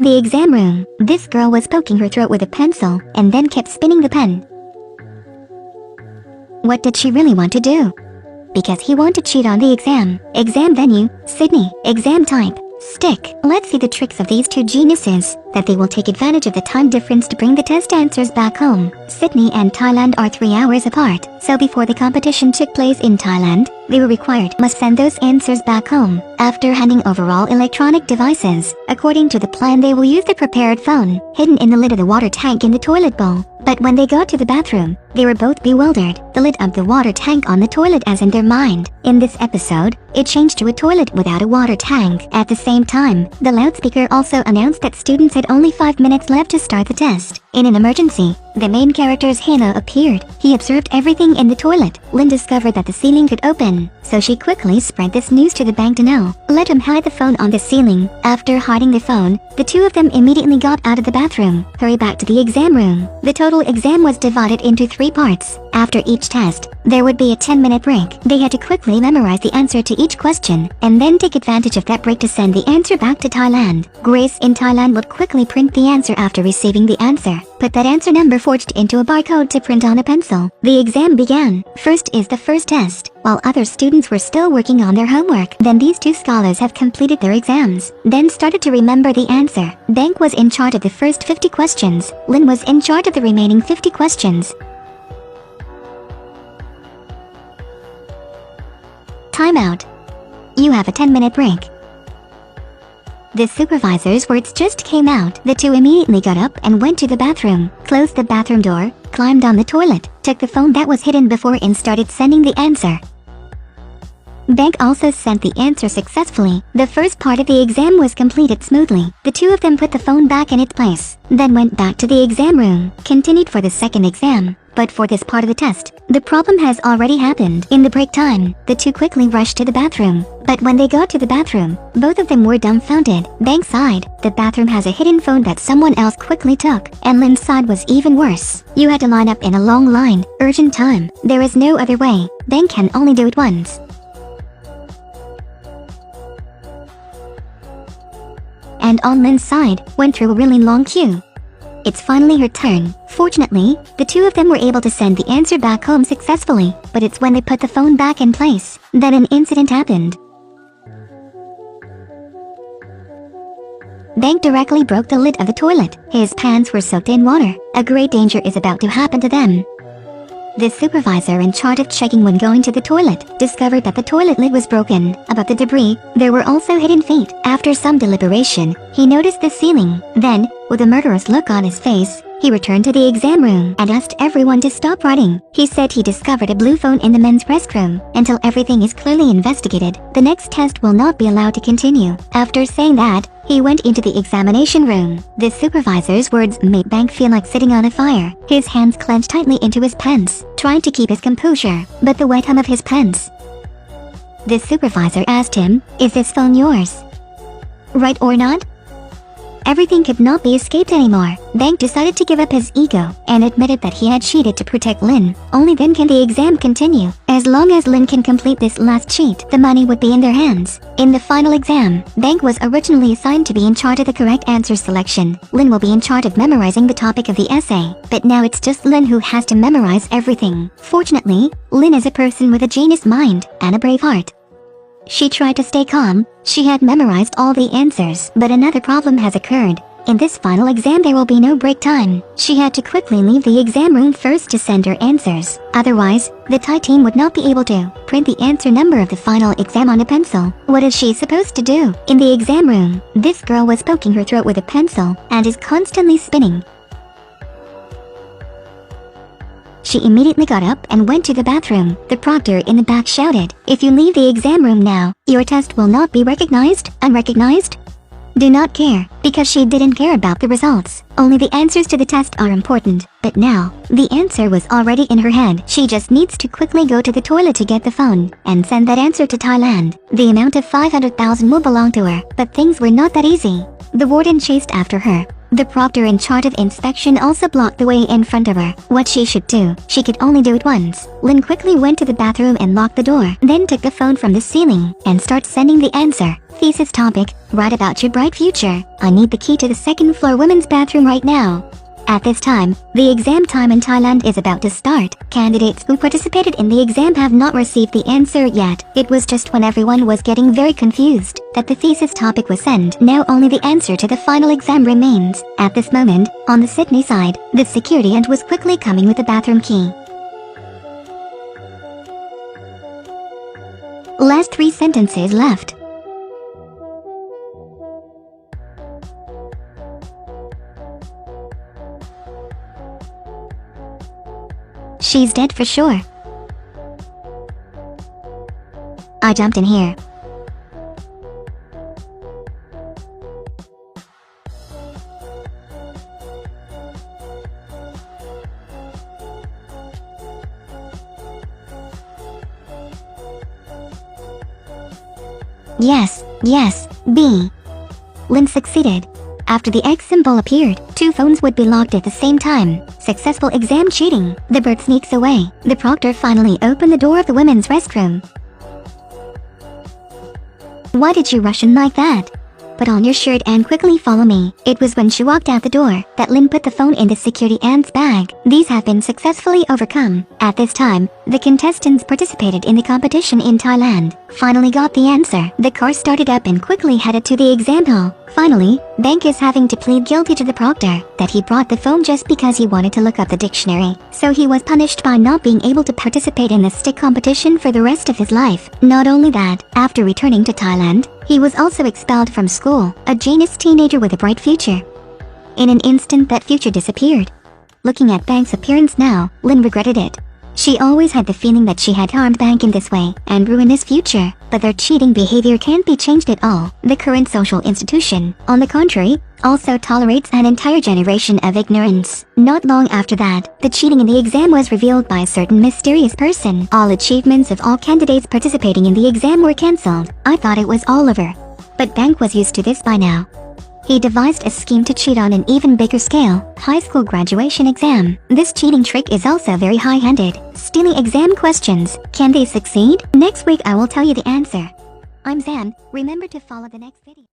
The exam room. This girl was poking her throat with a pencil and then kept spinning the pen. What did she really want to do? Because he wanted to cheat on the exam. Exam venue, Sydney. Exam type, stick. Let's see the tricks of these two geniuses, that they will take advantage of the time difference to bring the test answers back home. Sydney and Thailand are 3 hours apart, so before the competition took place in Thailand, they were must send those answers back home. After handing over all electronic devices, according to the plan they will use the prepared phone, hidden in the lid of the water tank in the toilet bowl. But when they got to the bathroom, they were both bewildered. The lid of the water tank on the toilet as in their mind. In this episode, it changed to a toilet without a water tank. At the same time, the loudspeaker also announced that students had only 5 minutes left to start the test. In an emergency, the main character's Hannah appeared. He observed everything in the toilet. Lynn discovered that the ceiling could open, so she quickly spread this news to the bank to know. Let him hide the phone on the ceiling. After hiding the phone, the two of them immediately got out of the bathroom, hurry back to the exam room. The total exam was divided into 3 parts. After each test, there would be a 10-minute break. They had to quickly memorize the answer to each question, and then take advantage of that break to send the answer back to Thailand. Grace in Thailand would quickly print the answer after receiving the answer. Put that answer number forged into a barcode to print on a pencil. The exam began. First is the first test, while other students were still working on their homework. Then these two scholars have completed their exams, then started to remember the answer. Bank was in charge of the first 50 questions. Lynn was in charge of the remaining 50 questions. Timeout. You have a 10-minute break. The supervisor's words just came out. The two immediately got up and went to the bathroom, closed the bathroom door, climbed on the toilet, took the phone that was hidden before and started sending the answer. Bank also sent the answer successfully. The first part of the exam was completed smoothly. The two of them put the phone back in its place, then went back to the exam room, continued for the second exam. But for this part of the test, the problem has already happened. In the break time, the two quickly rushed to the bathroom. But when they got to the bathroom, both of them were dumbfounded. Bank side, the bathroom has a hidden phone that someone else quickly took. And Lynn's side was even worse. You had to line up in a long line, urgent time. There is no other way. Bank can only do it once. And on Lynn's side, went through a really long queue. It's finally her turn. Fortunately, the two of them were able to send the answer back home successfully, but it's when they put the phone back in place that an incident happened. Bank directly broke the lid of the toilet. His pants were soaked in water. A great danger is about to happen to them. The supervisor in charge of checking when going to the toilet discovered that the toilet lid was broken. Above the debris, there were also hidden feet. After some deliberation, he noticed the ceiling. Then, with a murderous look on his face, he returned to the exam room and asked everyone to stop writing. He said he discovered a blue phone in the men's restroom. Until everything is clearly investigated, the next test will not be allowed to continue. After saying that, he went into the examination room. The supervisor's words made Bank feel like sitting on a fire. His hands clenched tightly into his pants, trying to keep his composure, but the wet hum of his pants. The supervisor asked him, "Is this phone yours? Right or not?" Everything could not be escaped anymore. Bank decided to give up his ego and admitted that he had cheated to protect Lynn. Only then can the exam continue. As long as Lynn can complete this last cheat, the money would be in their hands. In the final exam, Bank was originally assigned to be in charge of the correct answer selection. Lynn will be in charge of memorizing the topic of the essay. But now it's just Lynn who has to memorize everything. Fortunately, Lynn is a person with a genius mind and a brave heart. She tried to stay calm. She had memorized all the answers, but another problem has occurred. In this final exam there will be no break time. She had to quickly leave the exam room first to send her answers. Otherwise, the Thai team would not be able to print the answer number of the final exam on a pencil. What is she supposed to do? In the exam room, this girl was poking her throat with a pencil and is constantly spinning. She immediately got up and went to the bathroom. The proctor in the back shouted, "If you leave the exam room now, your test will not be recognized." Unrecognized? Do not care, because she didn't care about the results. Only the answers to the test are important. But now, the answer was already in her head. She just needs to quickly go to the toilet to get the phone and send that answer to Thailand. The amount of 500,000 will belong to her, but things were not that easy. The warden chased after her, The proctor in charge of inspection also blocked the way in front of her. What she should do, she could only do it once. Lynn quickly went to the bathroom and locked the door, then took the phone from the ceiling and started sending the answer. Thesis topic: write about your bright future. I need the key to the second floor women's bathroom right now. At this time, the exam time in Thailand is about to start. Candidates who participated in the exam have not received the answer yet. It was just when everyone was getting very confused that the thesis topic was sent. Now only the answer to the final exam remains. At this moment, on the Sydney side, the security ant was quickly coming with the bathroom key. Last 3 sentences left. She's dead for sure. I jumped in here. Yes, B. Lynn succeeded. After the X symbol appeared, 2 phones would be locked at the same time. Successful exam cheating. The bird sneaks away. The proctor finally opened the door of the women's restroom. Why did you rush in like that? Put on your shirt and quickly follow me. It was when she walked out the door that Lynn put the phone in the security ant's bag. These have been successfully overcome. At this time, the contestants participated in the competition in Thailand finally got the answer. The car started up and quickly headed to the exam hall. Finally, Bank is having to plead guilty to the proctor that he brought the phone just because he wanted to look up the dictionary. So he was punished by not being able to participate in the stick competition for the rest of his life. Not only that, after returning to Thailand, he was also expelled from school, a genius teenager with a bright future. In an instant that future disappeared. Looking at Bank's appearance now, Lynn regretted it. She always had the feeling that she had harmed Bank in this way and ruined his future, but their cheating behavior can't be changed at all. The current social institution, on the contrary, also tolerates an entire generation of ignorance. Not long after that, the cheating in the exam was revealed by a certain mysterious person. All achievements of all candidates participating in the exam were cancelled. I thought it was all over. But Bank was used to this by now. He devised a scheme to cheat on an even bigger scale, high school graduation exam. This cheating trick is also very high-handed. Stealing exam questions. Can they succeed? Next week I will tell you the answer. I'm Zan. Remember to follow the next video.